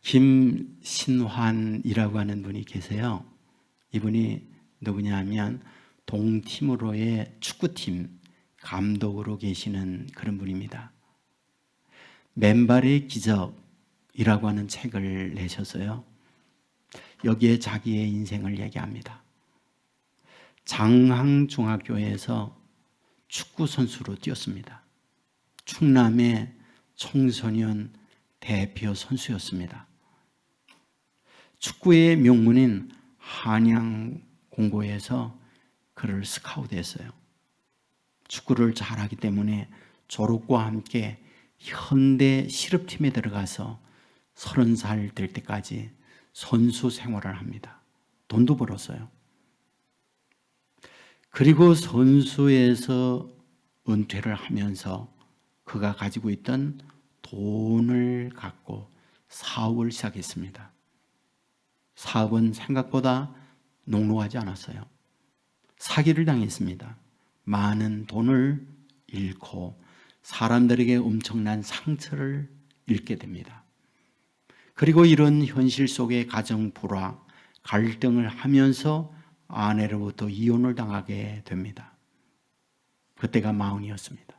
김신환이라고 하는 분이 계세요. 이분이 누구냐 하면 동티모로의 축구팀 감독으로 계시는 그런 분입니다. 맨발의 기적이라고 하는 책을 내셔서요, 여기에 자기의 인생을 얘기합니다. 장항중학교에서 축구 선수로 뛰었습니다. 충남의 청소년 대표 선수였습니다. 축구의 명문인 한양공고에서 그를 스카우트했어요. 축구를 잘하기 때문에 졸업과 함께 현대 실업팀에 들어가서 30살 될 때까지 선수 생활을 합니다. 돈도 벌었어요. 그리고 선수에서 은퇴를 하면서 그가 가지고 있던 돈을 갖고 사업을 시작했습니다. 사업은 생각보다 녹록하지 않았어요. 사기를 당했습니다. 많은 돈을 잃고 사람들에게 엄청난 상처를 입게 됩니다. 그리고 이런 현실 속의 가정 불화, 갈등을 하면서 아내로부터 이혼을 당하게 됩니다. 그때가 40이었습니다.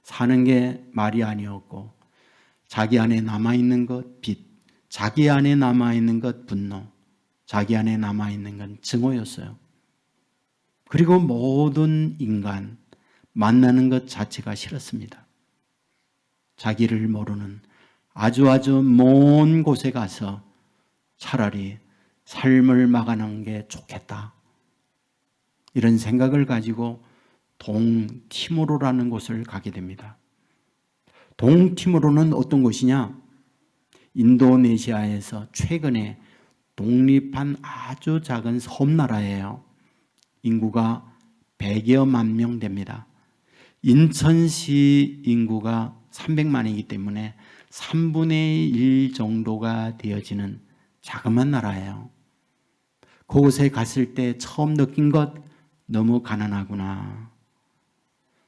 사는 게 말이 아니었고, 자기 안에 남아있는 것 빚, 자기 안에 남아있는 것 분노, 자기 안에 남아있는 건 증오였어요. 그리고 모든 인간 만나는 것 자체가 싫었습니다. 자기를 모르는 아주 먼 곳에 가서 차라리 삶을 막아내는 게 좋겠다, 이런 생각을 가지고 동티모로라는 곳을 가게 됩니다. 동티모로는 어떤 곳이냐? 인도네시아에서 최근에 독립한 아주 작은 섬나라예요. 인구가 100여만 명 됩니다. 인천시 인구가 300만이기 때문에 3분의 1 정도가 되어지는 자그마한 나라예요. 그곳에 갔을 때 처음 느낀 것, 너무 가난하구나,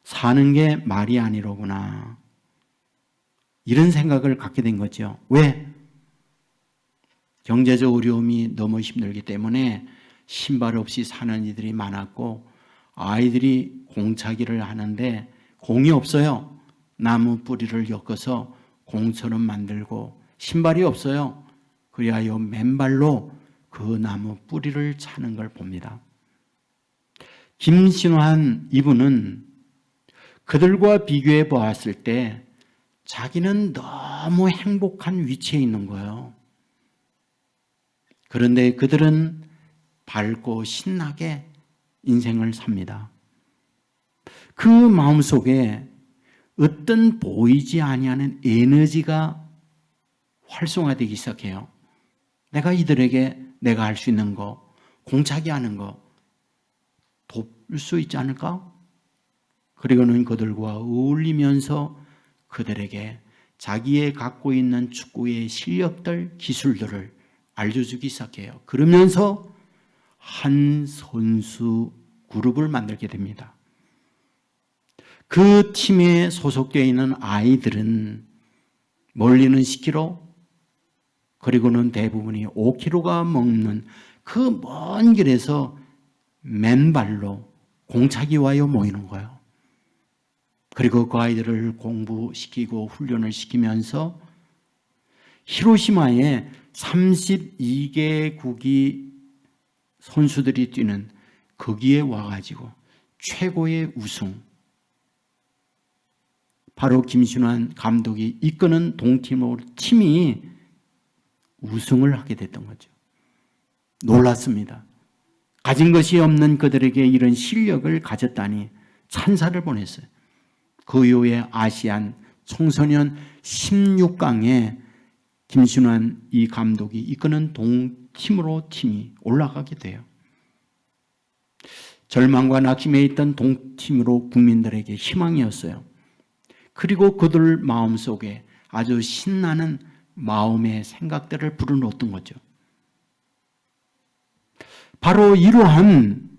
사는 게 말이 아니로구나, 이런 생각을 갖게 된 거죠. 왜? 경제적 어려움이 너무 힘들기 때문에 신발 없이 사는 이들이 많았고, 아이들이 공차기를 하는데 공이 없어요. 나무 뿌리를 엮어서 공처럼 만들고, 신발이 없어요. 그리하여 맨발로 그 나무 뿌리를 차는 걸 봅니다. 김신환 이분은 그들과 비교해 보았을 때 자기는 너무 행복한 위치에 있는 거예요. 그런데 그들은 밝고 신나게 인생을 삽니다. 그 마음속에 어떤 보이지 아니하는 에너지가 활성화되기 시작해요. 내가 이들에게 내가 할 수 있는 거, 공차기 하는 거 돕을 수 있지 않을까? 그리고는 그들과 어울리면서 그들에게 자기의 갖고 있는 축구의 실력들, 기술들을 알려주기 시작해요. 그러면서 한 선수 그룹을 만들게 됩니다. 그 팀에 소속되어 있는 아이들은 멀리는 10km, 그리고는 대부분이 5km가 먹는 그 먼 길에서 맨발로 공차기와요 모이는 거예요. 그리고 그 아이들을 공부시키고 훈련을 시키면서 히로시마에 32개국이 선수들이 뛰는 거기에 와가지고 최고의 우승, 바로 김신환 감독이 이끄는 동티모로 팀이 우승을 하게 됐던 거죠. 놀랐습니다. 가진 것이 없는 그들에게 이런 실력을 가졌다니 찬사를 보냈어요. 그 이후에 아시안 청소년 16강에 김신환 이 감독이 이끄는 동티모로 팀이 올라가게 돼요. 절망과 낙심에 있던 동티모로 국민들에게 희망이었어요. 그리고 그들 마음속에 아주 신나는 마음의 생각들을 불어넣었던 거죠. 바로 이러한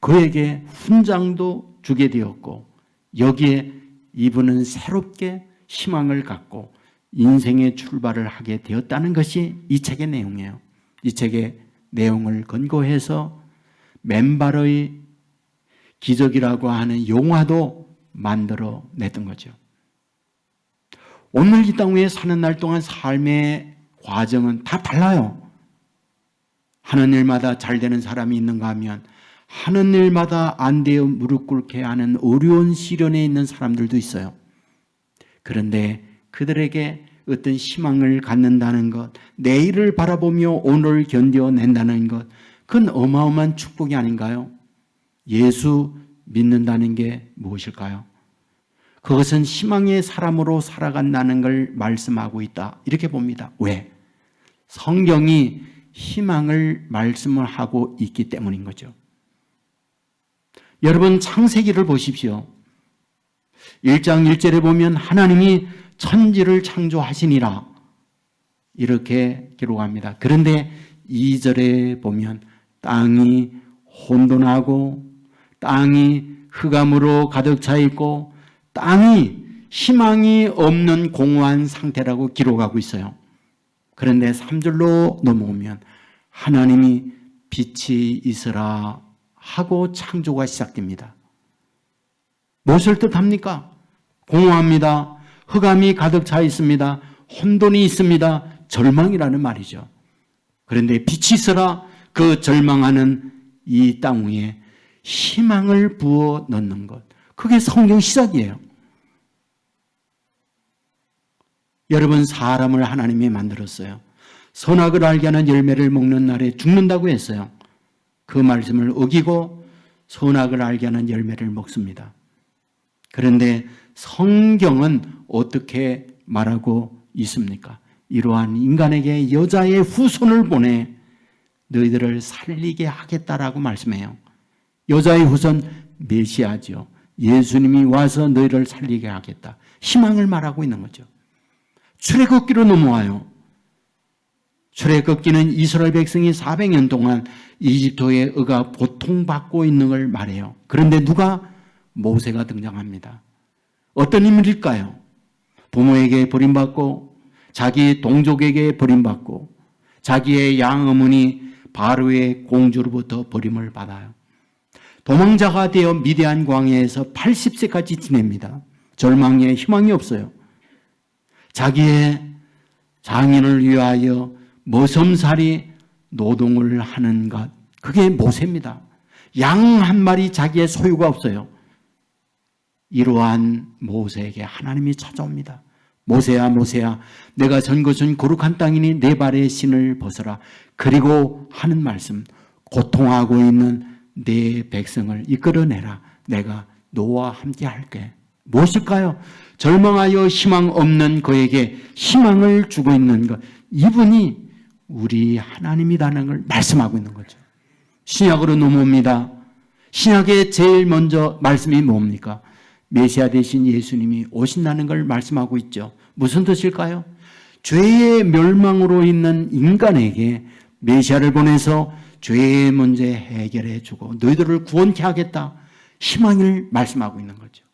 그에게 훈장도 주게 되었고, 여기에 이분은 새롭게 희망을 갖고 인생의 출발을 하게 되었다는 것이 이 책의 내용이에요. 이 책의 내용을 근거해서 맨발의 기적이라고 하는 영화도 만들어 냈던 거죠. 오늘 이 땅 위에 사는 날 동안 삶의 과정은 다 달라요. 하는 일마다 잘 되는 사람이 있는가 하면 하는 일마다 안 되어 무릎 꿇게 하는 어려운 시련에 있는 사람들도 있어요. 그런데 그들에게 어떤 희망을 갖는다는 것, 내일을 바라보며 오늘을 견뎌낸다는 것, 그건 어마어마한 축복이 아닌가요? 예수 믿는다는 게 무엇일까요? 그것은 희망의 사람으로 살아간다는 걸 말씀하고 있다, 이렇게 봅니다. 왜? 성경이 희망을 말씀을 하고 있기 때문인 거죠. 여러분, 창세기를 보십시오. 1장 1절에 보면 하나님이 천지를 창조하시니라 이렇게 기록합니다. 그런데 2절에 보면 땅이 혼돈하고 땅이 흑암으로 가득 차 있고 땅이 희망이 없는 공허한 상태라고 기록하고 있어요. 그런데 3절로 넘어오면 하나님이 빛이 있으라 하고 창조가 시작됩니다. 무엇을 뜻합니까? 공허합니다. 흑암이 가득 차 있습니다. 혼돈이 있습니다. 절망이라는 말이죠. 그런데 빛이 있어라, 그 절망하는 이 땅 위에 희망을 부어 넣는 것, 그게 성경 시작이에요. 여러분, 사람을 하나님이 만들었어요. 선악을 알게 하는 열매를 먹는 날에 죽는다고 했어요. 그 말씀을 어기고 선악을 알게 하는 열매를 먹습니다. 그런데 성경은 어떻게 말하고 있습니까? 이러한 인간에게 여자의 후손을 보내 너희들을 살리게 하겠다라고 말씀해요. 여자의 후손 메시아죠. 예수님이 와서 너희를 살리게 하겠다. 희망을 말하고 있는 거죠. 출애굽기로 넘어와요. 출애굽기는 이스라엘 백성이 400년 동안 이집트의 의가 고통받고 있는 걸 말해요. 그런데 누가? 모세가 등장합니다. 어떤 인물일까요? 부모에게 버림받고 자기 동족에게 버림받고 자기의 양어머니 바로의 공주로부터 버림을 받아요. 도망자가 되어 미디안 광야에서 80세까지 지냅니다. 절망에 희망이 없어요. 자기의 장인을 위하여 머슴살이 노동을 하는 것, 그게 모세입니다. 양 한 마리 자기의 소유가 없어요. 이러한 모세에게 하나님이 찾아옵니다. 모세야, 모세야, 내가 전 것은 거룩한 땅이니 내 발의 신을 벗어라. 그리고 하는 말씀, 고통하고 있는 내 백성을 이끌어내라. 내가 너와 함께 할게. 무엇일까요? 절망하여 희망 없는 그에게 희망을 주고 있는 것, 이분이 우리 하나님이라는 걸 말씀하고 있는 거죠. 신약으로 넘어옵니다. 신약의 제일 먼저 말씀이 뭡니까? 메시아 대신 예수님이 오신다는 걸 말씀하고 있죠. 무슨 뜻일까요? 죄의 멸망으로 있는 인간에게 메시아를 보내서 죄의 문제 해결해 주고 너희들을 구원케 하겠다, 희망을 말씀하고 있는 거죠.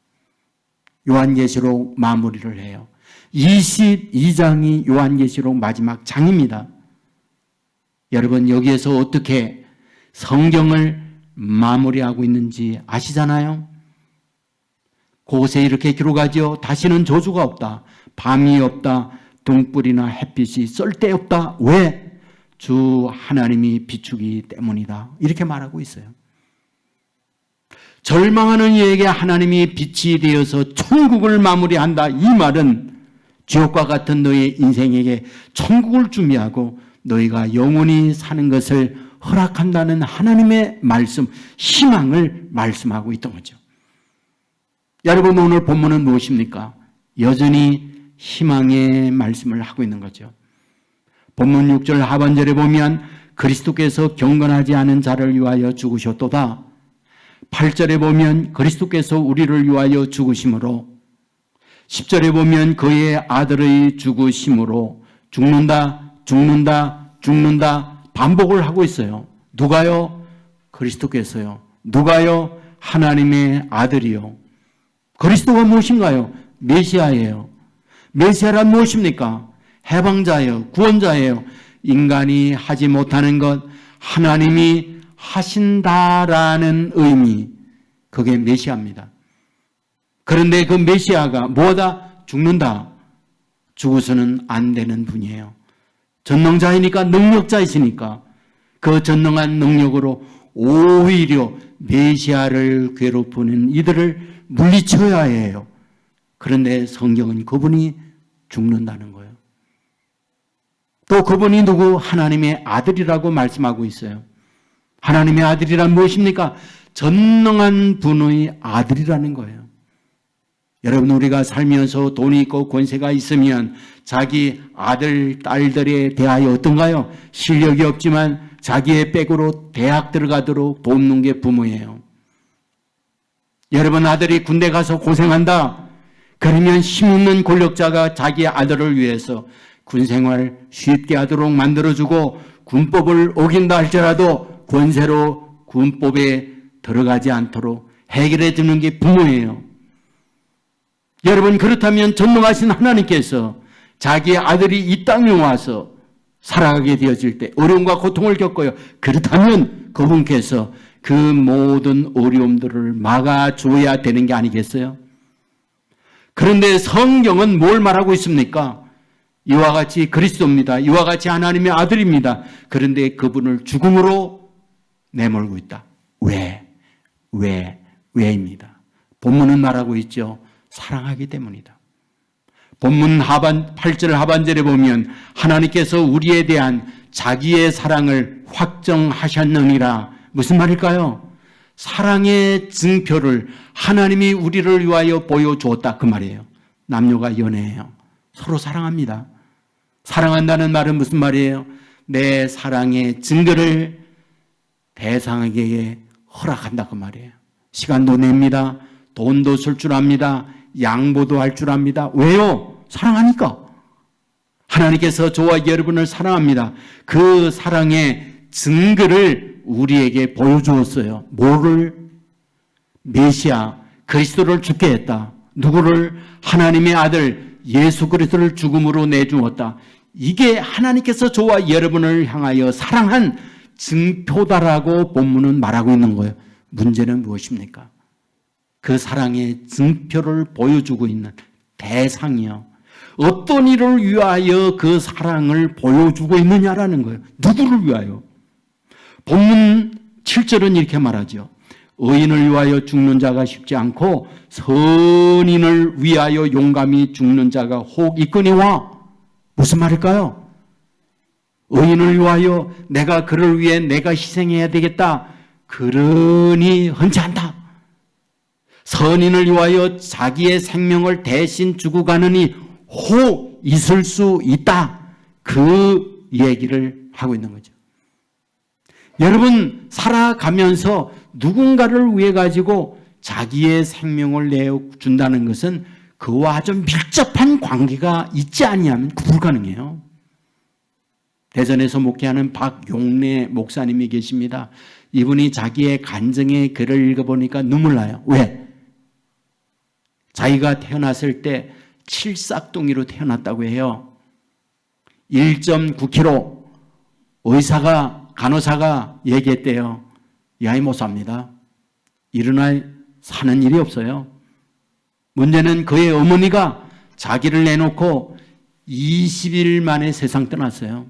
요한계시록 마무리를 해요. 22장이 요한계시록 마지막 장입니다. 여러분, 여기에서 어떻게 성경을 마무리하고 있는지 아시잖아요? 그곳에 이렇게 기록하죠. 다시는 저주가 없다. 밤이 없다. 등불이나 햇빛이 쓸데없다. 왜? 주 하나님이 비추기 때문이다. 이렇게 말하고 있어요. 절망하는 이에게 하나님이 빛이 되어서 천국을 마무리한다. 이 말은 지옥과 같은 너의 인생에게 천국을 준비하고 너희가 영원히 사는 것을 허락한다는 하나님의 말씀, 희망을 말씀하고 있던 거죠. 여러분, 오늘 본문은 무엇입니까? 여전히 희망의 말씀을 하고 있는 거죠. 본문 6절 하반절에 보면 그리스도께서 경건하지 않은 자를 위하여 죽으셨도다. 8절에 보면 그리스도께서 우리를 위하여 죽으심으로, 10절에 보면 그의 아들의 죽으심으로 죽는다, 죽는다, 죽는다 반복을 하고 있어요. 누가요? 그리스도께서요. 누가요? 하나님의 아들이요. 그리스도가 무엇인가요? 메시아예요. 메시아란 무엇입니까? 해방자예요. 구원자예요. 인간이 하지 못하는 것 하나님이 하신다라는 의미, 그게 메시아입니다. 그런데 그 메시아가 뭐다? 죽는다. 죽어서는 안 되는 분이에요. 전능자이니까, 능력자이시니까 그 전능한 능력으로 오히려 메시아를 괴롭히는 이들을 물리쳐야 해요. 그런데 성경은 그분이 죽는다는 거예요. 또 그분이 누구? 하나님의 아들이라고 말씀하고 있어요. 하나님의 아들이란 무엇입니까? 전능한 분의 아들이라는 거예요. 여러분, 우리가 살면서 돈이 있고 권세가 있으면 자기 아들, 딸들에 대하여 어떤가요? 실력이 없지만 자기의 백으로 대학 들어가도록 돕는 게 부모예요. 여러분, 아들이 군대 가서 고생한다. 그러면 힘없는 권력자가 자기 아들을 위해서 군생활 쉽게 하도록 만들어주고 군법을 어긴다 할지라도 권세로 군법에 들어가지 않도록 해결해 주는 게 부모예요. 여러분, 그렇다면 전능하신 하나님께서 자기의 아들이 이 땅에 와서 살아가게 되어질 때 어려움과 고통을 겪어요. 그렇다면 그분께서 그 모든 어려움들을 막아줘야 되는 게 아니겠어요? 그런데 성경은 뭘 말하고 있습니까? 이와 같이 그리스도입니다. 이와 같이 하나님의 아들입니다. 그런데 그분을 죽음으로 내몰고 있다. 왜입니다. 본문은 말하고 있죠. 사랑하기 때문이다. 본문 8절 하반절에 보면 하나님께서 우리에 대한 자기의 사랑을 확정하셨느니라. 무슨 말일까요? 사랑의 증표를 하나님이 우리를 위하여 보여주었다, 그 말이에요. 남녀가 연애해요. 서로 사랑합니다. 사랑한다는 말은 무슨 말이에요? 내 사랑의 증거를 대상에게 허락한다, 그 말이에요. 시간도 냅니다. 돈도 쓸 줄 압니다. 양보도 할 줄 압니다. 왜요? 사랑하니까. 하나님께서 저와 여러분을 사랑합니다. 그 사랑의 증거를 우리에게 보여주었어요. 뭐를? 메시아 그리스도를 죽게 했다. 누구를? 하나님의 아들 예수 그리스도를 죽음으로 내주었다. 이게 하나님께서 저와 여러분을 향하여 사랑한 증표다라고 본문은 말하고 있는 거예요. 문제는 무엇입니까? 그 사랑의 증표를 보여주고 있는 대상이요. 어떤 일을 위하여 그 사랑을 보여주고 있느냐라는 거예요. 누구를 위하여? 본문 7절은 이렇게 말하죠. 의인을 위하여 죽는 자가 쉽지 않고 선인을 위하여 용감히 죽는 자가 혹 있거니와. 무슨 말일까요? 의인을 위하여 내가 그를 위해 내가 희생해야 되겠다. 그러니 흔치 않다. 선인을 위하여 자기의 생명을 대신 주고 가느니 혹 있을 수 있다. 그 얘기를 하고 있는 거죠. 여러분, 살아가면서 누군가를 위해 가지고 자기의 생명을 내어준다는 것은 그와 아주 밀접한 관계가 있지 아니하면 불가능해요. 대전에서 목회하는 박용래 목사님이 계십니다. 이분이 자기의 간증의 글을 읽어보니까 눈물 나요. 왜? 자기가 태어났을 때 칠삭둥이로 태어났다고 해요. 1.9kg. 간호사가 얘기했대요. 이 아이 못 삽니다. 이런 아이 사는 일이 없어요. 문제는 그의 어머니가 자기를 내놓고 20일 만에 세상 떠났어요.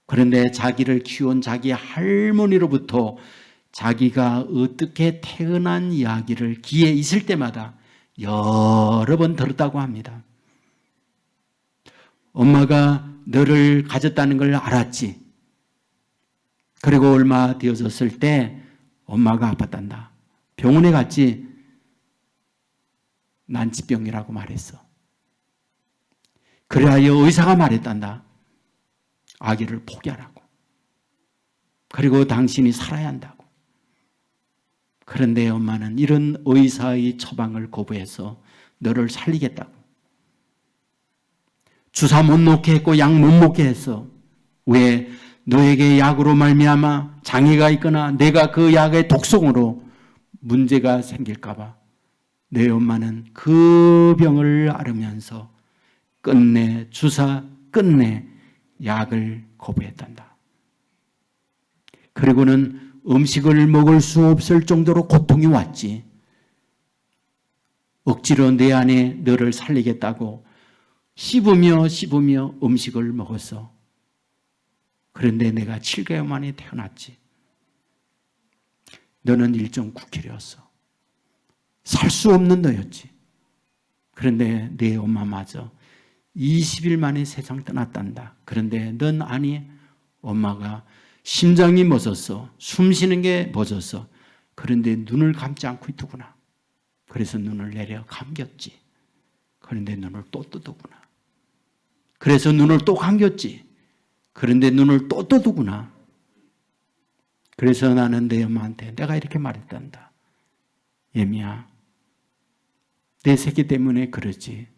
그런데 자기를 키운 자기 할머니로부터 자기가 어떻게 태어난 이야기를 기회 있을 때마다 여러 번 들었다고 합니다. 엄마가 너를 가졌다는 걸 알았지. 그리고 얼마 되어졌을 때 엄마가 아팠단다. 병원에 갔지. 난치병이라고 말했어. 그래야 의사가 말했단다. 아기를 포기하라고. 그리고 당신이 살아야 한다고. 그런데 엄마는 이런 의사의 처방을 거부해서 너를 살리겠다고. 주사 못 놓게 했고 약 못 먹게 했어. 왜? 너에게 약으로 말미암아 장애가 있거나 내가 그 약의 독성으로 문제가 생길까 봐 내 엄마는 그 병을 앓으면서 끝내 주사, 끝내 약을 거부했단다. 그리고는 음식을 먹을 수 없을 정도로 고통이 왔지. 억지로 내 안에 너를 살리겠다고 씹으며 음식을 먹었어. 그런데 내가 7개월 만에 태어났지. 너는 1.9kg였어. 살 수 없는 너였지. 그런데 내 엄마마저 20일 만에 세상 떠났단다. 그런데 넌 아니, 엄마가 심장이 멎었어. 숨 쉬는 게 멎었어. 그런데 눈을 감지 않고 있더구나. 그래서 눈을 내려 감겼지. 그런데 눈을 또 뜨더구나. 그래서 눈을 또 감겼지. 그런데 눈을 또 뜨더구나. 그래서 나는 내 엄마한테 내가 이렇게 말했단다. 예미야, 내 새끼 때문에 그러지.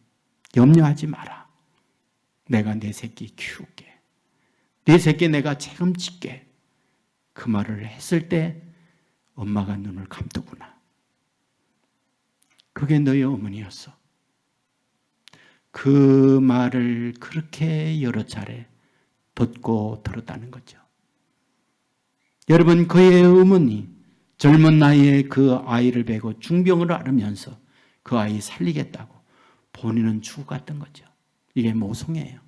염려하지 마라. 내가 내 새끼 키울게. 내 새끼 내가 책임질게. 그 말을 했을 때 엄마가 눈을 감더구나. 그게 너희 어머니였어. 그 말을 그렇게 여러 차례 듣고 들었다는 거죠. 여러분, 그의 어머니, 젊은 나이에 그 아이를 베고 중병을 앓으면서 그 아이 살리겠다고 본인은 죽어갔던 거죠. 이게 모성애예요.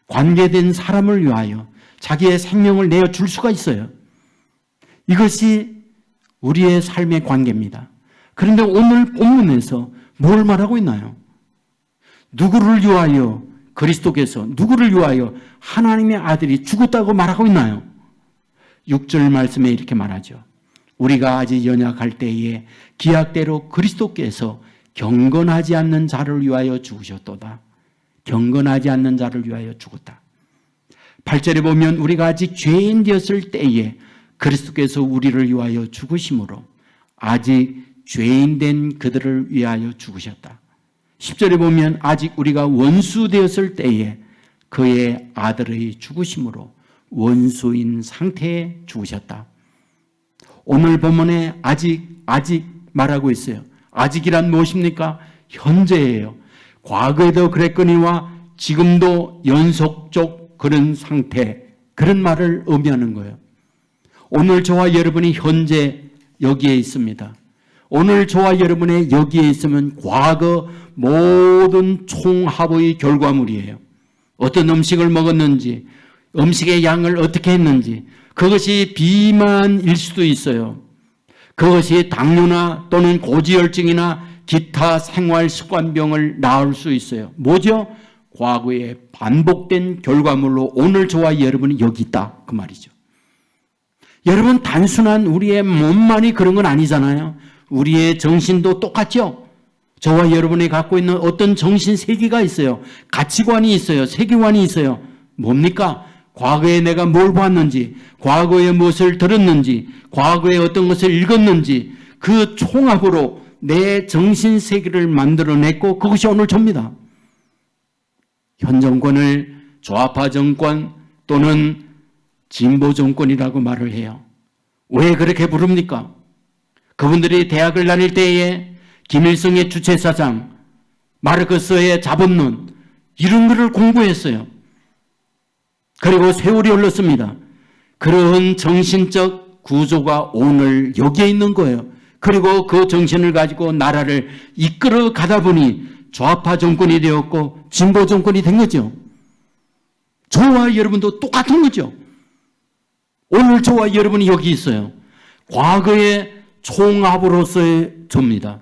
관계된 사람을 위하여 자기의 생명을 내어줄 수가 있어요. 이것이 우리의 삶의 관계입니다. 그런데 오늘 본문에서 뭘 말하고 있나요? 누구를 위하여 그리스도께서 누구를 위하여 하나님의 아들이 죽었다고 말하고 있나요? 6절 말씀에 이렇게 말하죠. 우리가 아직 연약할 때에 기약대로 그리스도께서 경건하지 않는 자를 위하여 죽으셨도다. 경건하지 않는 자를 위하여 죽었다. 8절에 보면 우리가 아직 죄인 되었을 때에 그리스도께서 우리를 위하여 죽으심으로 아직 죄인 된 그들을 위하여 죽으셨다. 10절에 보면 아직 우리가 원수 되었을 때에 그의 아들의 죽으심으로 원수인 상태에 죽으셨다. 오늘 본문에 아직 말하고 있어요. 아직이란 무엇입니까? 현재예요. 과거에도 그랬거니와 지금도 연속적 그런 상태, 그런 말을 의미하는 거예요. 오늘 저와 여러분이 현재 여기에 있습니다. 오늘 저와 여러분의 여기에 있으면 과거 모든 총합의 결과물이에요. 어떤 음식을 먹었는지, 음식의 양을 어떻게 했는지, 그것이 비만일 수도 있어요. 그것이 당뇨나 또는 고지혈증이나 기타 생활 습관병을 낳을 수 있어요. 뭐죠? 과거에 반복된 결과물로 오늘 저와 여러분이 여기 있다, 그 말이죠. 여러분, 단순한 우리의 몸만이 그런 건 아니잖아요. 우리의 정신도 똑같죠? 저와 여러분이 갖고 있는 어떤 정신 세계가 있어요. 가치관이 있어요. 세계관이 있어요. 뭡니까? 과거에 내가 뭘 봤는지, 과거에 무엇을 들었는지, 과거에 어떤 것을 읽었는지 그 총합으로 내 정신 세계를 만들어냈고 그것이 오늘 접니다. 현 정권을 좌파 정권 또는 진보 정권이라고 말을 해요. 왜 그렇게 부릅니까? 그분들이 대학을 다닐 때에 김일성의 주체사상, 마르크스의 자본론 이런 것을 공부했어요. 그리고 세월이 흘렀습니다. 그런 정신적 구조가 오늘 여기에 있는 거예요. 그리고 그 정신을 가지고 나라를 이끌어 가다 보니 좌파 정권이 되었고 진보 정권이 된 거죠. 저와 여러분도 똑같은 거죠. 오늘 저와 여러분이 여기 있어요. 과거의 총합으로서의 저입니다.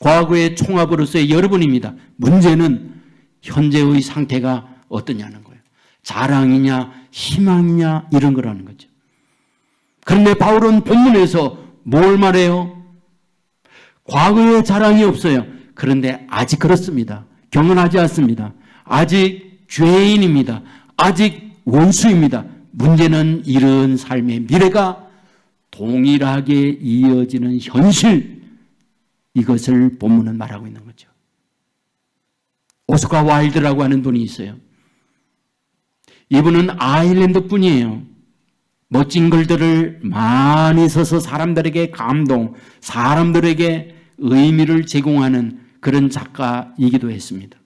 과거의 총합으로서의 여러분입니다. 문제는 현재의 상태가 어떠냐는 거예요. 자랑이냐 희망이냐 이런 거라는 거죠. 그런데 바울은 본문에서 뭘 말해요? 과거의 자랑이 없어요. 그런데 아직 그렇습니다. 경건하지 않습니다. 아직 죄인입니다. 아직 원수입니다. 문제는 이런 삶의 미래가 동일하게 이어지는 현실, 이것을 본문은 말하고 있는 거죠. 오스카 와일드라고 하는 분이 있어요. 이분은 아일랜드 분이에요. 멋진 글들을 많이 써서 사람들에게 감동, 사람들에게 의미를 제공하는 그런 작가이기도 했습니다.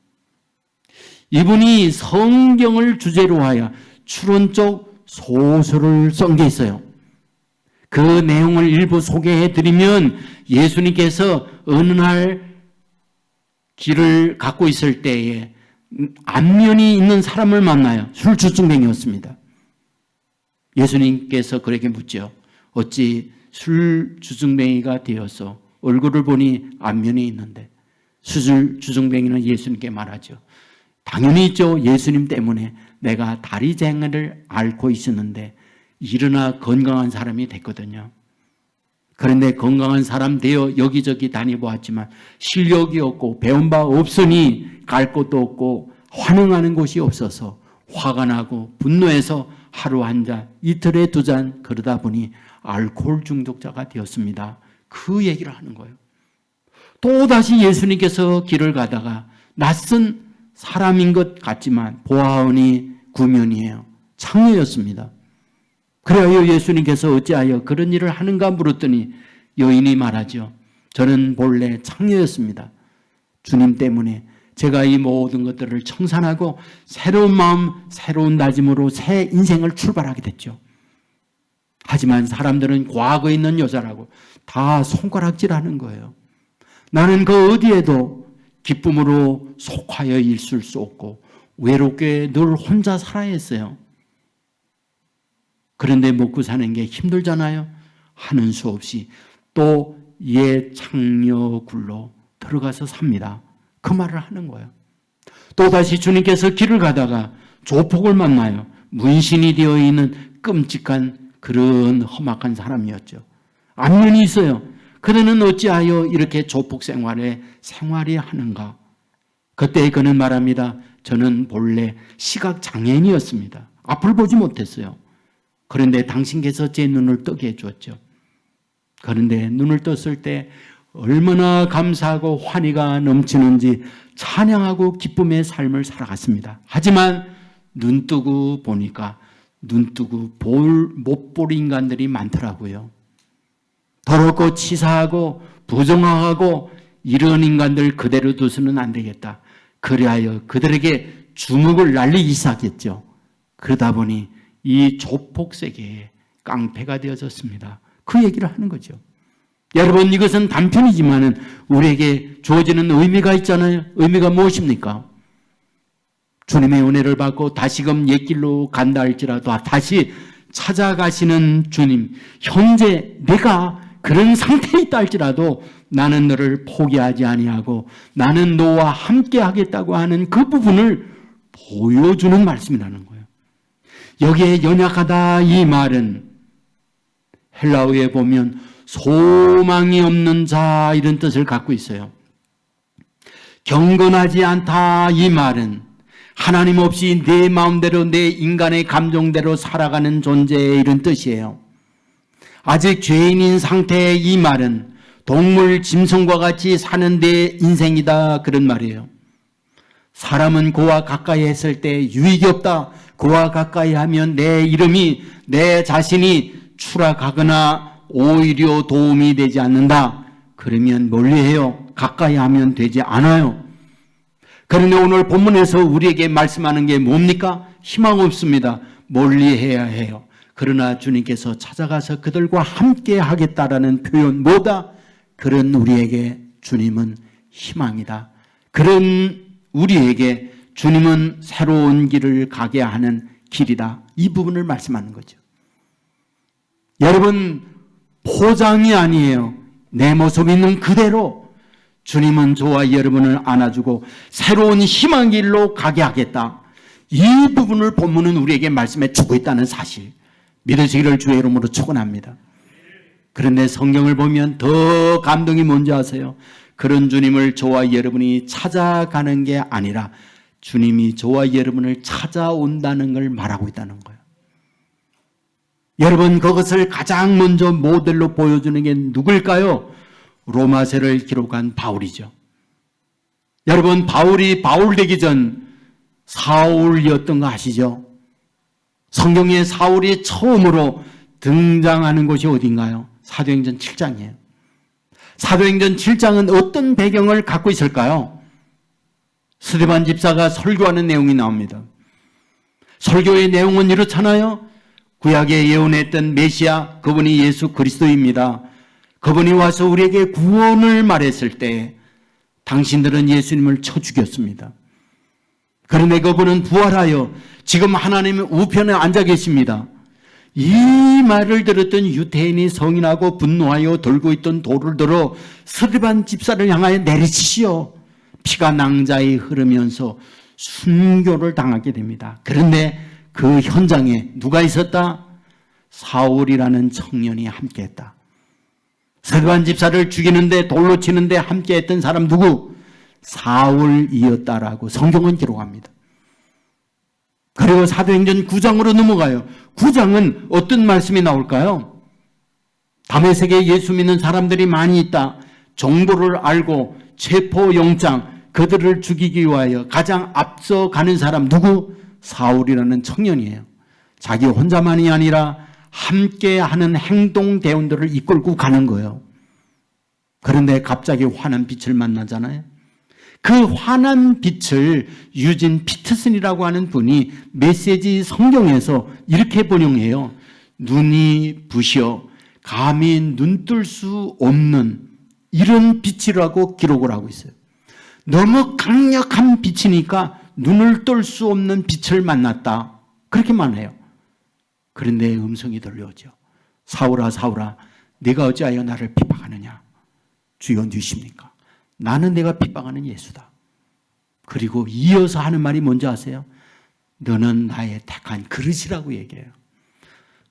이분이 성경을 주제로 하여 추론적 소설을 쓴 게 있어요. 그 내용을 일부 소개해 드리면, 예수님께서 어느 날 길을 갖고 있을 때에 안면이 있는 사람을 만나요. 술주정뱅이였습니다. 예수님께서 그에게 묻죠. 어찌 술주정뱅이가 되어서 얼굴을 보니 안면이 있는데? 술주정뱅이는 예수님께 말하죠. 당연히 있죠. 예수님 때문에 내가 다리 쟁여를 앓고 있었는데 일어나 건강한 사람이 됐거든요. 그런데 건강한 사람 되어 여기저기 다니보았지만 실력이 없고 배운 바 없으니 갈 곳도 없고 환영하는 곳이 없어서 화가 나고 분노해서 하루 한 잔, 이틀에 2잔 그러다 보니 알코올 중독자가 되었습니다. 그 얘기를 하는 거예요. 또다시 예수님께서 길을 가다가 낯선 사람인 것 같지만 보아하니 구면이에요. 창녀였습니다. 그래야 예수님께서 어찌하여 그런 일을 하는가 물었더니 여인이 말하죠. 저는 본래 창녀였습니다. 주님 때문에 제가 이 모든 것들을 청산하고 새로운 마음, 새로운 다짐으로 새 인생을 출발하게 됐죠. 하지만 사람들은 과거에 있는 여자라고 다 손가락질하는 거예요. 나는 그 어디에도 기쁨으로 속하여 있을 수 없고 외롭게 늘 혼자 살아야 했어요. 그런데 먹고 사는 게 힘들잖아요. 하는 수 없이 또 옛 창녀 굴로 들어가서 삽니다. 그 말을 하는 거예요. 또다시 주님께서 길을 가다가 조폭을 만나요. 문신이 되어 있는 끔찍한 그런 험악한 사람이었죠. 안면이 있어요. 그들은 어찌하여 이렇게 조폭 생활이 하는가? 그때 그는 말합니다. 저는 본래 시각장애인이었습니다. 앞을 보지 못했어요. 그런데 당신께서 제 눈을 뜨게 해주었죠. 그런데 눈을 떴을 때 얼마나 감사하고 환희가 넘치는지 찬양하고 기쁨의 삶을 살아갔습니다. 하지만 눈 뜨고 보니까 눈 뜨고 못 볼 인간들이 많더라고요. 더럽고 치사하고 부정하고 이런 인간들 그대로 둬서는 안 되겠다. 그리하여 그들에게 주먹을 날리기 시작했죠. 그러다 보니 이 조폭 세계에 깡패가 되어졌습니다. 그 얘기를 하는 거죠. 여러분, 이것은 단편이지만 우리에게 주어지는 의미가 있잖아요. 의미가 무엇입니까? 주님의 은혜를 받고 다시금 옛길로 간다 할지라도 다시 찾아가시는 주님, 현재 내가 그런 상태에 있다 할지라도 나는 너를 포기하지 아니하고 나는 너와 함께 하겠다고 하는 그 부분을 보여주는 말씀이라는 거예요. 여기에 연약하다 이 말은 헬라어에 보면 소망이 없는 자 이런 뜻을 갖고 있어요. 경건하지 않다 이 말은 하나님 없이 내 마음대로 내 인간의 감정대로 살아가는 존재 이런 뜻이에요. 아직 죄인인 상태의 이 말은 동물, 짐승과 같이 사는 내 인생이다 그런 말이에요. 사람은 그와 가까이 했을 때 유익이 없다. 그와 가까이 하면 내 이름이 내 자신이 추락하거나 오히려 도움이 되지 않는다. 그러면 멀리해요. 가까이 하면 되지 않아요. 그런데 오늘 본문에서 우리에게 말씀하는 게 뭡니까? 희망 없습니다. 멀리해야 해요. 그러나 주님께서 찾아가서 그들과 함께 하겠다라는 표현 뭐다? 그런 우리에게 주님은 희망이다. 그런 우리에게 주님은 새로운 길을 가게 하는 길이다. 이 부분을 말씀하는 거죠. 여러분, 포장이 아니에요. 내 모습 있는 그대로 주님은 저와 여러분을 안아주고 새로운 희망 길로 가게 하겠다. 이 부분을 본문은 우리에게 말씀해 주고 있다는 사실 믿으시기를 주의 이름으로 축원합니다. 그런데 성경을 보면 더 감동이 뭔지 아세요? 그런 주님을 저와 여러분이 찾아가는 게 아니라 주님이 저와 여러분을 찾아온다는 걸 말하고 있다는 거예요. 여러분, 그것을 가장 먼저 모델로 보여주는 게 누굴까요? 로마서를 기록한 바울이죠. 여러분, 바울이 바울 되기 전 사울이었던 거 아시죠? 성경에 사울이 처음으로 등장하는 곳이 어딘가요? 사도행전 7장이에요. 사도행전 7장은 어떤 배경을 갖고 있을까요? 스데반 집사가 설교하는 내용이 나옵니다. 설교의 내용은 이렇잖아요. 구약에 예언했던 메시아, 그분이 예수 그리스도입니다. 그분이 와서 우리에게 구원을 말했을 때 당신들은 예수님을 쳐 죽였습니다. 그런데 그분은 부활하여 지금 하나님의 우편에 앉아 계십니다. 이 말을 들었던 유대인이 성인하고 분노하여 들고 있던 돌을 들어 스데반 집사를 향하여 내리치시어 피가 낭자히 흐르면서 순교를 당하게 됩니다. 그런데 그 현장에 누가 있었다? 사울이라는 청년이 함께했다. 스데반 집사를 죽이는데 돌로 치는데 함께했던 사람 누구? 사울이었다라고 성경은 기록합니다. 그리고 사도행전 9장으로 넘어가요. 9장은 어떤 말씀이 나올까요? 다메섹에 예수 믿는 사람들이 많이 있다. 정보를 알고 체포영장, 그들을 죽이기 위하여 가장 앞서 가는 사람 누구? 사울이라는 청년이에요. 자기 혼자만이 아니라 함께하는 행동 대원들을 이끌고 가는 거예요. 그런데 갑자기 환한 빛을 만나잖아요. 그 환한 빛을 유진 피터슨이라고 하는 분이 메시지 성경에서 이렇게 번역해요. 눈이 부셔 감히 눈뜰 수 없는 이런 빛이라고 기록을 하고 있어요. 너무 강력한 빛이니까 눈을 뜰 수 없는 빛을 만났다. 그렇게만 해요. 그런데 음성이 들려오죠. 사울아 사울아 네가 어찌하여 나를 핍박하느냐. 주여 누구십니까? 나는 내가 핍박하는 예수다. 그리고 이어서 하는 말이 뭔지 아세요? 너는 나의 택한 그릇이라고 얘기해요.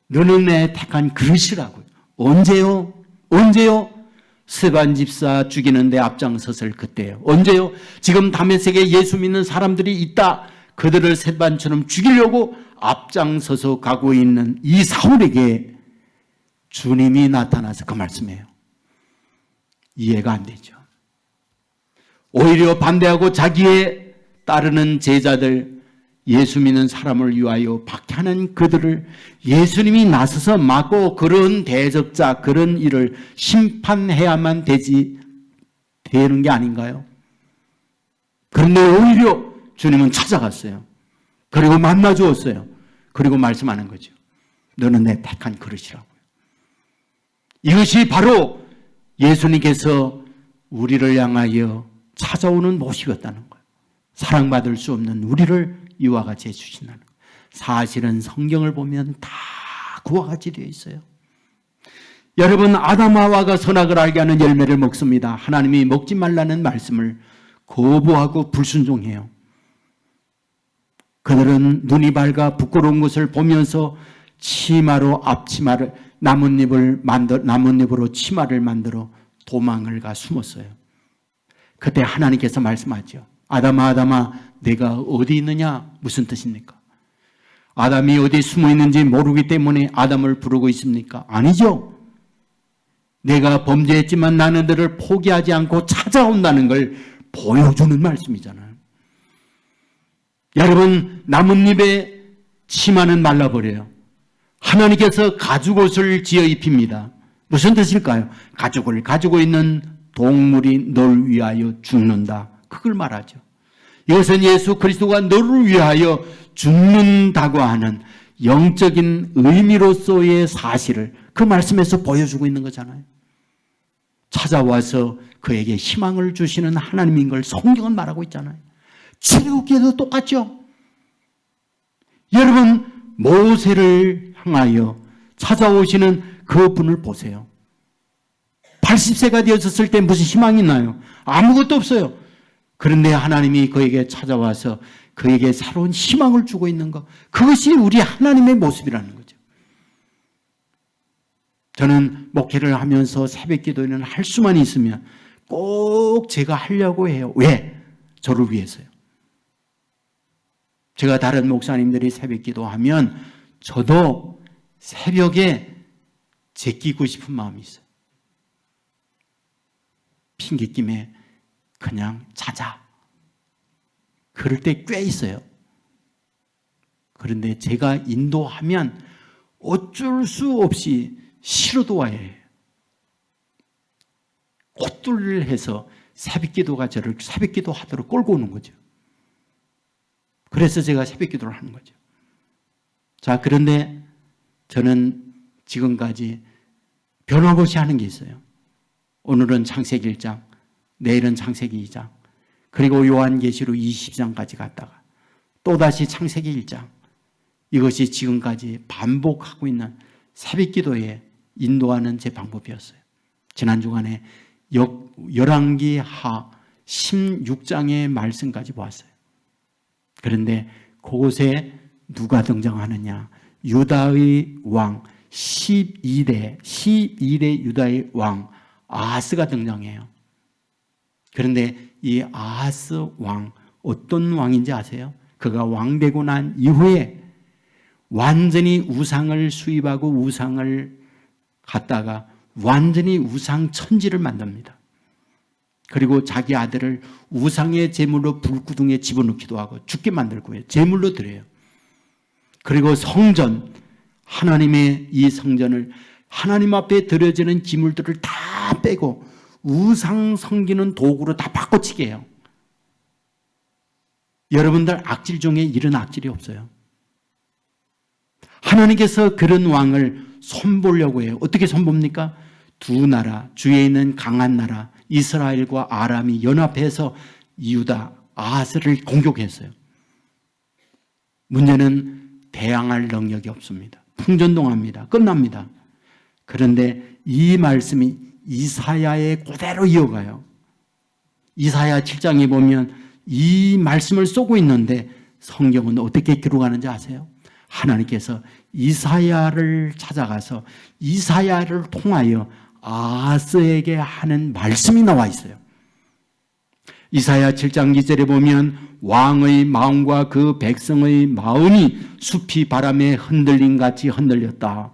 너는 내 택한 그릇이라고요. 언제요? 언제요? 스데반 집사 죽이는데 앞장섰을 그때요. 언제요? 지금 다메섹에 예수 믿는 사람들이 있다. 그들을 스데반처럼 죽이려고 앞장서서 가고 있는 이 사울에게 주님이 나타나서 그 말씀이에요. 이해가 안 되죠. 오히려 반대하고 자기의 따르는 제자들, 예수 믿는 사람을 위하여 박해하는 그들을 예수님이 나서서 막고 그런 대적자, 그런 일을 심판해야만 되는 게 아닌가요? 그런데 오히려 주님은 찾아갔어요. 그리고 만나 주었어요. 그리고 말씀하는 거죠. 너는 내 택한 그릇이라고요. 이것이 바로 예수님께서 우리를 향하여 찾아오는 모습이었다는 거예요. 사랑받을 수 없는 우리를 이와 같이 해주신다는 거예요. 사실은 성경을 보면 다 그와 같이 되어 있어요. 여러분, 아담하와가 선악을 알게 하는 열매를 먹습니다. 하나님이 먹지 말라는 말씀을 거부하고 불순종해요. 그들은 눈이 밝아 부끄러운 것을 보면서 치마로 앞치마를 나뭇잎으로 치마를 만들어 도망을 가 숨었어요. 그때 하나님께서 말씀하죠. 아담아 아담아 내가 어디 있느냐? 무슨 뜻입니까? 아담이 어디 숨어 있는지 모르기 때문에 아담을 부르고 있습니까? 아니죠. 내가 범죄했지만 나는 너를 포기하지 않고 찾아온다는 걸 보여주는 말씀이잖아요. 여러분, 나뭇잎의 치마는 말라버려요. 하나님께서 가죽옷을 지어 입힙니다. 무슨 뜻일까요? 가죽을 가지고 있는 동물이 널 위하여 죽는다. 그걸 말하죠. 이것은 예수 그리스도가 너를 위하여 죽는다고 하는 영적인 의미로서의 사실을 그 말씀에서 보여주고 있는 거잖아요. 찾아와서 그에게 희망을 주시는 하나님인 걸 성경은 말하고 있잖아요. 출애굽기에도 똑같죠. 여러분, 모세를 향하여 찾아오시는 그분을 보세요. 80세가 되었을 때 무슨 희망이 있나요? 아무것도 없어요. 그런데 하나님이 그에게 찾아와서 그에게 새로운 희망을 주고 있는 것, 그것이 우리 하나님의 모습이라는 거죠. 저는 목회를 하면서 새벽 기도는 할 수만 있으면 꼭 제가 하려고 해요. 왜? 저를 위해서요. 제가 다른 목사님들이 새벽 기도하면 저도 새벽에 제끼고 싶은 마음이 있어요. 핑계김에 그냥 자자. 그럴 때 꽤 있어요. 그런데 제가 인도하면 어쩔 수 없이 싫어도 와야 해요. 헛둘을 해서 새벽기도가 저를 새벽기도 하도록 끌고 오는 거죠. 그래서 제가 새벽기도를 하는 거죠. 자, 그런데 저는 지금까지 변함없이 하는 게 있어요. 오늘은 창세기 1장, 내일은 창세기 2장, 그리고 요한계시록 20장까지 갔다가 또다시 창세기 1장, 이것이 지금까지 반복하고 있는 새벽기도에 인도하는 제 방법이었어요. 지난 주간에 열왕기하 16장의 말씀까지 보았어요. 그런데 그곳에 누가 등장하느냐? 유다의 왕 12대 유다의 왕 아하스가 등장해요. 그런데 이 아하스 왕, 어떤 왕인지 아세요? 그가 왕되고 난 이후에 완전히 우상을 수입하고 우상을 갖다가 완전히 우상 천지를 만듭니다. 그리고 자기 아들을 우상의 제물로 불구덩이에 집어넣기도 하고 죽게 만들고요. 제물로 드려요. 그리고 성전, 하나님의 이 성전을 하나님 앞에 드려지는 기물들을 다 빼고 우상 섬기는 도구로 다 바꿔치게 해요. 여러분들 악질 중에 이런 악질이 없어요. 하나님께서 그런 왕을 손보려고 해요. 어떻게 손봅니까? 두 나라, 주위에 있는 강한 나라 이스라엘과 아람이 연합해서 유다, 아하스를 공격했어요. 문제는 대항할 능력이 없습니다. 풍전등합니다. 끝납니다. 그런데 이 말씀이 이사야에 그대로 이어가요. 이사야 7장에 보면 이 말씀을 쏘고 있는데 성경은 어떻게 기록하는지 아세요? 하나님께서 이사야를 찾아가서 이사야를 통하여 아하스에게 하는 말씀이 나와 있어요. 이사야 7장 2절에 보면 왕의 마음과 그 백성의 마음이 숲이 바람에 흔들림 같이 흔들렸다.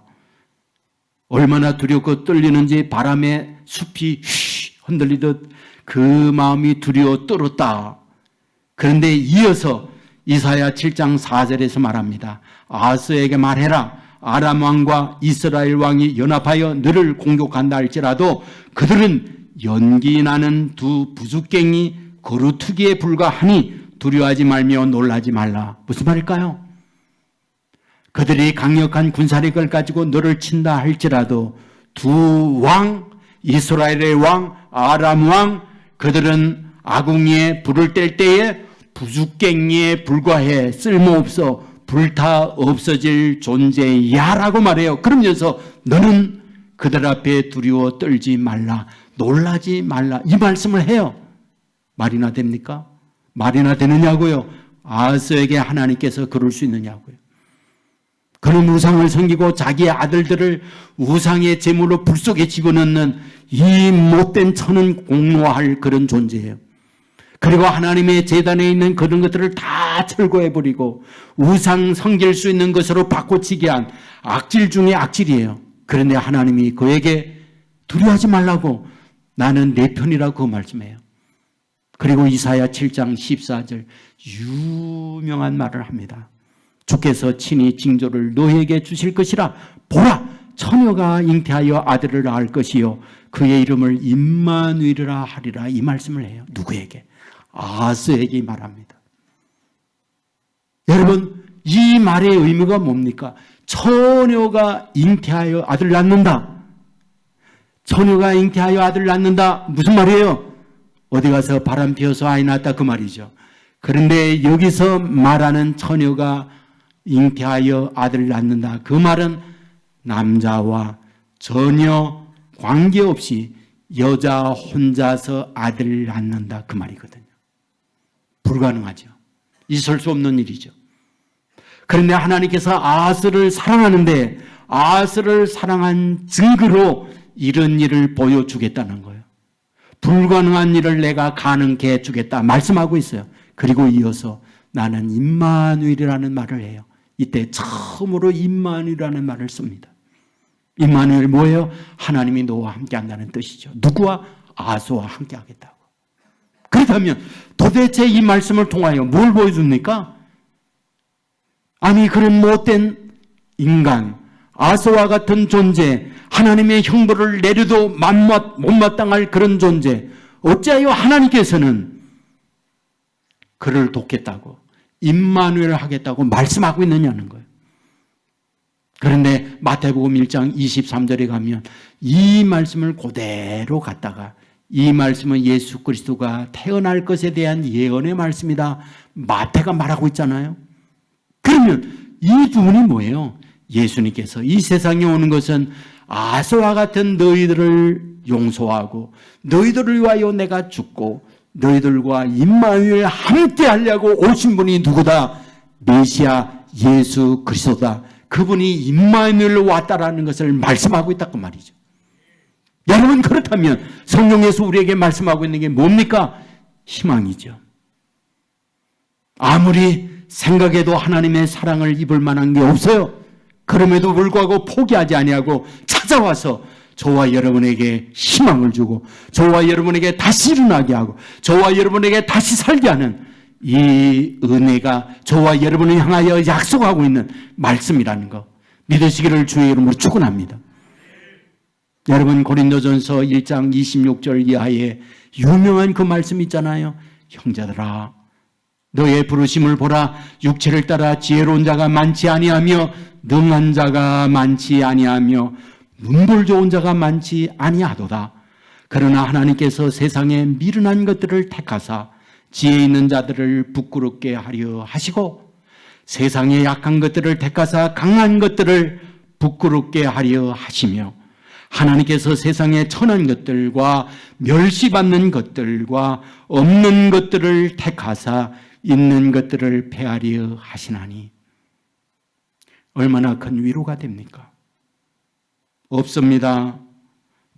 얼마나 두렵고 떨리는지 바람에 숲이 흔들리듯 그 마음이 두려워 떨었다. 그런데 이어서 이사야 7장 4절에서 말합니다. 아하스에게 말해라. 아람 왕과 이스라엘 왕이 연합하여 너를 공격한다 할지라도 그들은 연기 나는 두 부숫갱이 거루투기에 불과하니 두려워하지 말며 놀라지 말라. 무슨 말일까요? 그들이 강력한 군사력을 가지고 너를 친다 할지라도 두 왕, 이스라엘의 왕, 아람 왕, 그들은 아궁이에 불을 뗄 때에 부숫갱이에 불과해 쓸모없어 불타 없어질 존재야라고 말해요. 그러면서 너는 그들 앞에 두려워 떨지 말라, 놀라지 말라 이 말씀을 해요. 말이나 됩니까? 말이나 되느냐고요? 아하스에게 하나님께서 그럴 수 있느냐고요? 그런 우상을 섬기고 자기의 아들들을 우상의 제물로 불 속에 집어넣는 이 못된 천은 공로할 그런 존재예요. 그리고 하나님의 제단에 있는 그런 것들을 다 철거해버리고 우상 섬길 수 있는 것으로 바꿔치기 한 악질 중에 악질이에요. 그런데 하나님이 그에게 두려워하지 말라고 나는 내 편이라고 말씀해요. 그리고 이사야 7장 14절 유명한 말을 합니다. 주께서 친히 징조를 너에게 주실 것이라. 보라, 처녀가 잉태하여 아들을 낳을 것이요 그의 이름을 임마누엘이라 하리라. 이 말씀을 해요. 누구에게? 아하스에게 말합니다. 여러분, 이 말의 의미가 뭡니까? 처녀가 잉태하여 아들을 낳는다. 처녀가 잉태하여 아들을 낳는다. 무슨 말이에요? 어디 가서 바람 피워서 아이 낳았다 그 말이죠. 그런데 여기서 말하는 처녀가 잉태하여 아들을 낳는다. 그 말은 남자와 전혀 관계없이 여자 혼자서 아들을 낳는다 그 말이거든요. 불가능하죠. 있을 수 없는 일이죠. 그런데 하나님께서 아하스를 사랑하는데 아하스를 사랑한 증거로 이런 일을 보여주겠다는 거예요. 불가능한 일을 내가 가능케 해주겠다 말씀하고 있어요. 그리고 이어서 나는 임마누엘이라는 말을 해요. 이때 처음으로 임마누엘이라는 말을 씁니다. 임마누엘 뭐예요? 하나님이 너와 함께 한다는 뜻이죠. 누구와? 아하스와 함께 하겠다고. 그렇다면 도대체 이 말씀을 통하여 뭘 보여줍니까? 아니 그런 못된 인간 아서와 같은 존재, 하나님의 형벌을 내려도 못마땅할 그런 존재, 어찌하여 하나님께서는 그를 돕겠다고, 임마누엘 하겠다고 말씀하고 있느냐는 거예요. 그런데 마태복음 1장 23절에 가면 이 말씀을 그대로 갖다가, 이 말씀은 예수 그리스도가 태어날 것에 대한 예언의 말씀이다, 마태가 말하고 있잖아요. 그러면 이 부분이 뭐예요? 예수님께서 이 세상에 오는 것은 아서와 같은 너희들을 용서하고 너희들을 위하여 내가 죽고 너희들과 임마누엘 함께 하려고 오신 분이 누구다? 메시아 예수 그리스도다. 그분이 임마누엘로 왔다라는 것을 말씀하고 있다고 말이죠. 여러분, 그렇다면 성경에서 우리에게 말씀하고 있는 게 뭡니까? 희망이죠. 아무리 생각해도 하나님의 사랑을 입을 만한 게 없어요. 그럼에도 불구하고 포기하지 아니하고 찾아와서 저와 여러분에게 희망을 주고 저와 여러분에게 다시 일어나게 하고 저와 여러분에게 다시 살게 하는 이 은혜가 저와 여러분을 향하여 약속하고 있는 말씀이라는 거 믿으시기를 주의 이름으로 축원합니다. 여러분, 고린도전서 1장 26절 이하에 유명한 그 말씀 있잖아요. 형제들아, 너의 부르심을 보라. 육체를 따라 지혜로운 자가 많지 아니하며 능한 자가 많지 아니하며 문돌 좋은 자가 많지 아니하도다. 그러나 하나님께서 세상에 미련한 것들을 택하사 지혜 있는 자들을 부끄럽게 하려 하시고 세상에 약한 것들을 택하사 강한 것들을 부끄럽게 하려 하시며 하나님께서 세상에 천한 것들과 멸시받는 것들과 없는 것들을 택하사 있는 것들을 폐하려 하시나니 얼마나 큰 위로가 됩니까? 없습니다.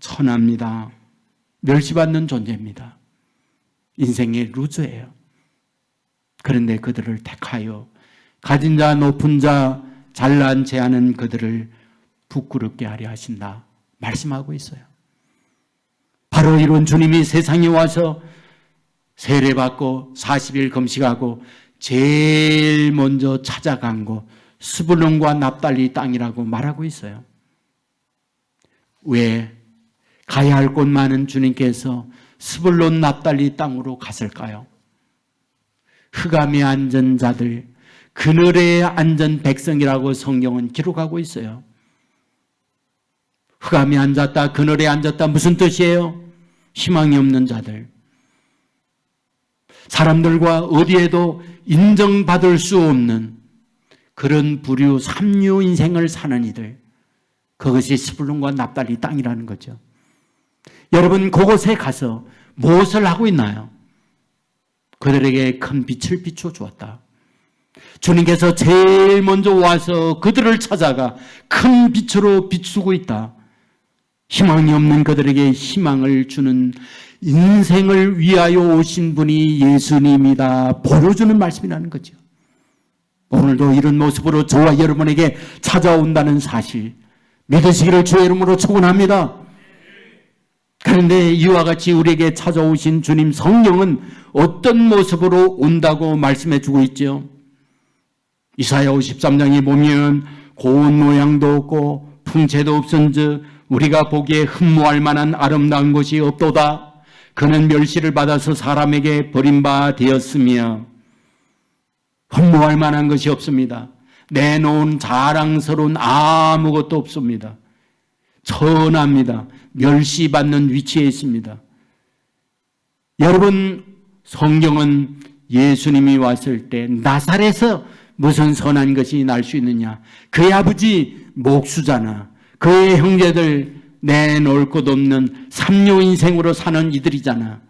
천합니다. 멸시받는 존재입니다. 인생의 루저예요. 그런데 그들을 택하여 가진 자, 높은 자, 잘난 체하는 그들을 부끄럽게 하려 하신다 말씀하고 있어요. 바로 이런 주님이 세상에 와서 세례받고 40일 금식하고 제일 먼저 찾아간 곳 스불론과 납달리 땅이라고 말하고 있어요. 왜 가야 할 곳 많은 주님께서 스불론 납달리 땅으로 갔을까요? 흑암에 앉은 자들, 그늘에 앉은 백성이라고 성경은 기록하고 있어요. 흑암에 앉았다, 그늘에 앉았다, 무슨 뜻이에요? 희망이 없는 자들. 사람들과 어디에도 인정받을 수 없는 그런 부류, 삼류 인생을 사는 이들. 그것이 스불론과 납달리 땅이라는 거죠. 여러분, 그곳에 가서 무엇을 하고 있나요? 그들에게 큰 빛을 비춰 주었다. 주님께서 제일 먼저 와서 그들을 찾아가 큰 빛으로 비추고 있다. 희망이 없는 그들에게 희망을 주는 인생을 위하여 오신 분이 예수님이다 보여주는 말씀이라는 거죠. 오늘도 이런 모습으로 저와 여러분에게 찾아온다는 사실 믿으시기를 주의 이름으로 축원합니다. 그런데 이와 같이 우리에게 찾아오신 주님 성령은 어떤 모습으로 온다고 말씀해 주고 있죠? 이사야 53장에 보면 고운 모양도 없고 풍채도 없은즉 우리가 보기에 흠모할 만한 아름다운 것이 없도다. 그는 멸시를 받아서 사람에게 버림바 되었으며 흠모할 만한 것이 없습니다. 내놓은 자랑스러운 아무것도 없습니다. 천합니다. 멸시받는 위치에 있습니다. 여러분, 성경은 예수님이 왔을 때 나사렛에서 무슨 선한 것이 날 수 있느냐? 그의 아버지 목수잖아. 그의 형제들 내놓을 것 없는 삼류 인생으로 사는 이들이잖아.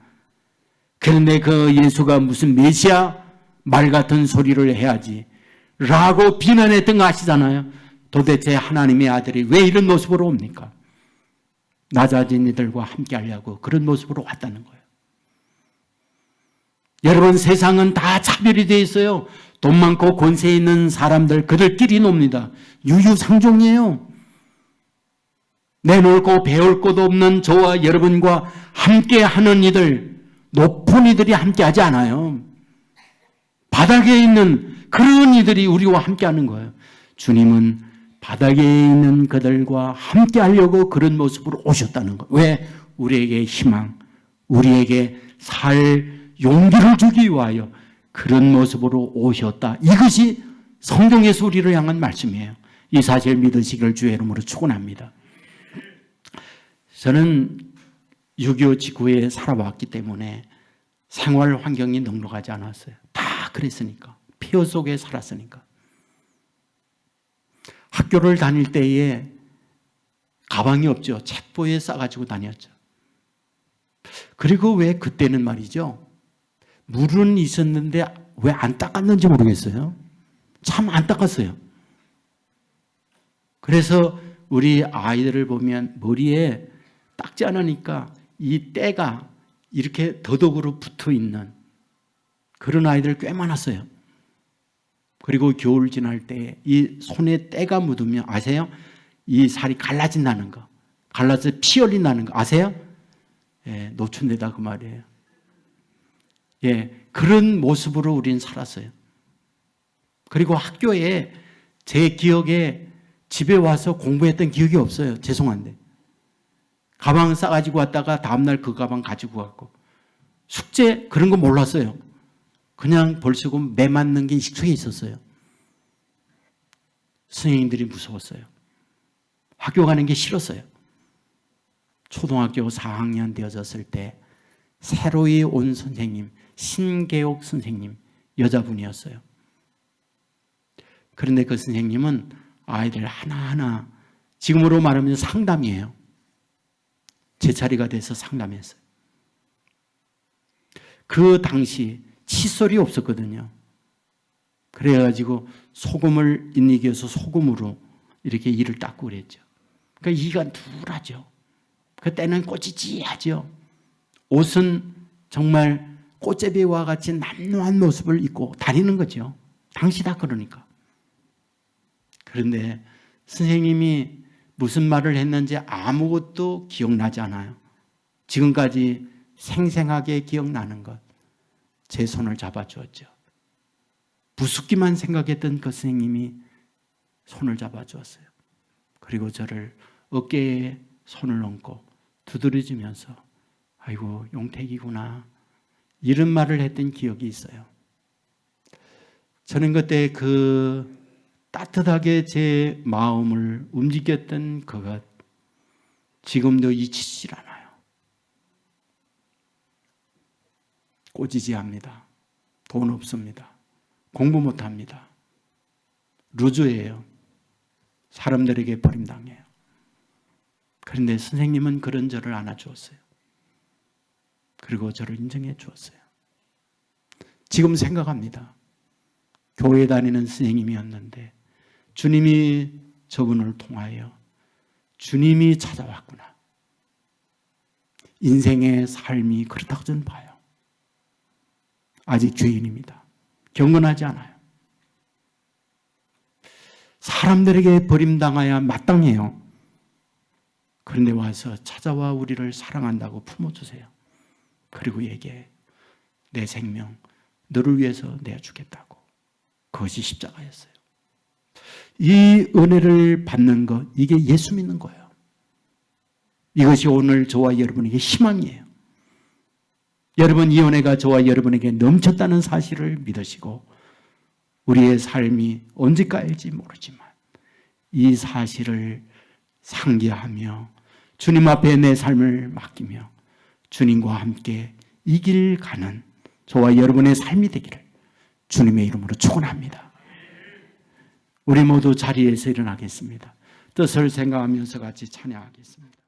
그런데 그 예수가 무슨 메시아? 말 같은 소리를 해야지 라고 비난했던 거 아시잖아요. 도대체 하나님의 아들이 왜 이런 모습으로 옵니까? 낮아진 이들과 함께 하려고 그런 모습으로 왔다는 거예요. 여러분, 세상은 다 차별이 되어 있어요. 돈 많고 권세 있는 사람들 그들끼리 놉니다. 유유상종이에요. 내놓을 거 배울 것도 없는 저와 여러분과 함께 하는 이들, 높은 이들이 함께 하지 않아요. 바닥에 있는 그런 이들이 우리와 함께 하는 거예요. 주님은 바닥에 있는 그들과 함께 하려고 그런 모습으로 오셨다는 것. 왜? 우리에게 희망, 우리에게 살 용기를 주기 위하여 그런 모습으로 오셨다. 이것이 성경에서 우리를 향한 말씀이에요. 이 사실 믿으시기를 주의 이름으로 축원합니다. 저는 6.25 직후에 살아왔기 때문에 생활 환경이 넉넉하지 않았어요. 다 그랬으니까. 폐허 속에 살았으니까. 학교를 다닐 때에 가방이 없죠. 책보에 싸가지고 다녔죠. 그리고 왜 그때는 말이죠. 물은 있었는데 왜 안 닦았는지 모르겠어요. 참 안 닦았어요. 그래서 우리 아이들을 보면 머리에 닦지 않으니까 이 때가 이렇게 더덕으로 붙어 있는 그런 아이들 꽤 많았어요. 그리고 겨울 지날 때 이 손에 때가 묻으면 아세요? 이 살이 갈라진다는 거. 갈라서 피 흘린다는 거 아세요? 예, 노춘되다 그 말이에요. 예, 그런 모습으로 우리는 살았어요. 그리고 학교에 제 기억에 집에 와서 공부했던 기억이 없어요. 죄송한데. 가방 싸가지고 왔다가 다음날 그 가방 가지고 갔고. 숙제 그런 거 몰랐어요. 그냥 벌쓰고 매 맞는 게 익숙해 있었어요. 선생님들이 무서웠어요. 학교 가는 게 싫었어요. 초등학교 4학년 되어졌을 때 새로이 온 선생님, 신계옥 선생님, 여자분이었어요. 그런데 그 선생님은 아이들 하나하나 지금으로 말하면 상담이에요. 제 차례가 돼서 상담했어요. 그 당시 칫솔이 없었거든요. 그래가지고 소금을 인이겨서 소금으로 이렇게 이를 닦고 그랬죠. 그러니까 이가 누라죠. 그때는 꼬치지하죠. 옷은 정말 꽃제비와 같이 남루한 모습을 입고 다니는 거죠. 당시 다 그러니까. 그런데 선생님이 무슨 말을 했는지 아무것도 기억나지 않아요. 지금까지 생생하게 기억나는 것. 제 손을 잡아주었죠. 부숫기만 생각했던 그 선생님이 손을 잡아주었어요. 그리고 저를 어깨에 손을 얹고 두드려주면서 아이고 용택이구나 이런 말을 했던 기억이 있어요. 저는 그때 그 따뜻하게 제 마음을 움직였던 그것 지금도 잊히질 않아요. 꼬지지합니다. 돈 없습니다. 공부 못합니다. 루즈예요. 사람들에게 버림당해요. 그런데 선생님은 그런 저를 안아주었어요. 그리고 저를 인정해 주었어요. 지금 생각합니다. 교회 다니는 선생님이었는데 주님이 저분을 통하여 주님이 찾아왔구나. 인생의 삶이 그렇다고 저는 봐요. 아직 죄인입니다. 경건하지 않아요. 사람들에게 버림당해야 마땅해요. 그런데 와서 찾아와 우리를 사랑한다고 품어주세요. 그리고 얘기해. 내 생명 너를 위해서 내어주겠다고. 그것이 십자가였어요. 이 은혜를 받는 것, 이게 예수 믿는 거예요. 이것이 오늘 저와 여러분에게 희망이에요. 여러분 이 은혜가 저와 여러분에게 넘쳤다는 사실을 믿으시고 우리의 삶이 언제까지일지 모르지만 이 사실을 상기하며 주님 앞에 내 삶을 맡기며 주님과 함께 이 길 가는 저와 여러분의 삶이 되기를 주님의 이름으로 축원합니다. 우리 모두 자리에서 일어나겠습니다. 뜻을 생각하면서 같이 찬양하겠습니다.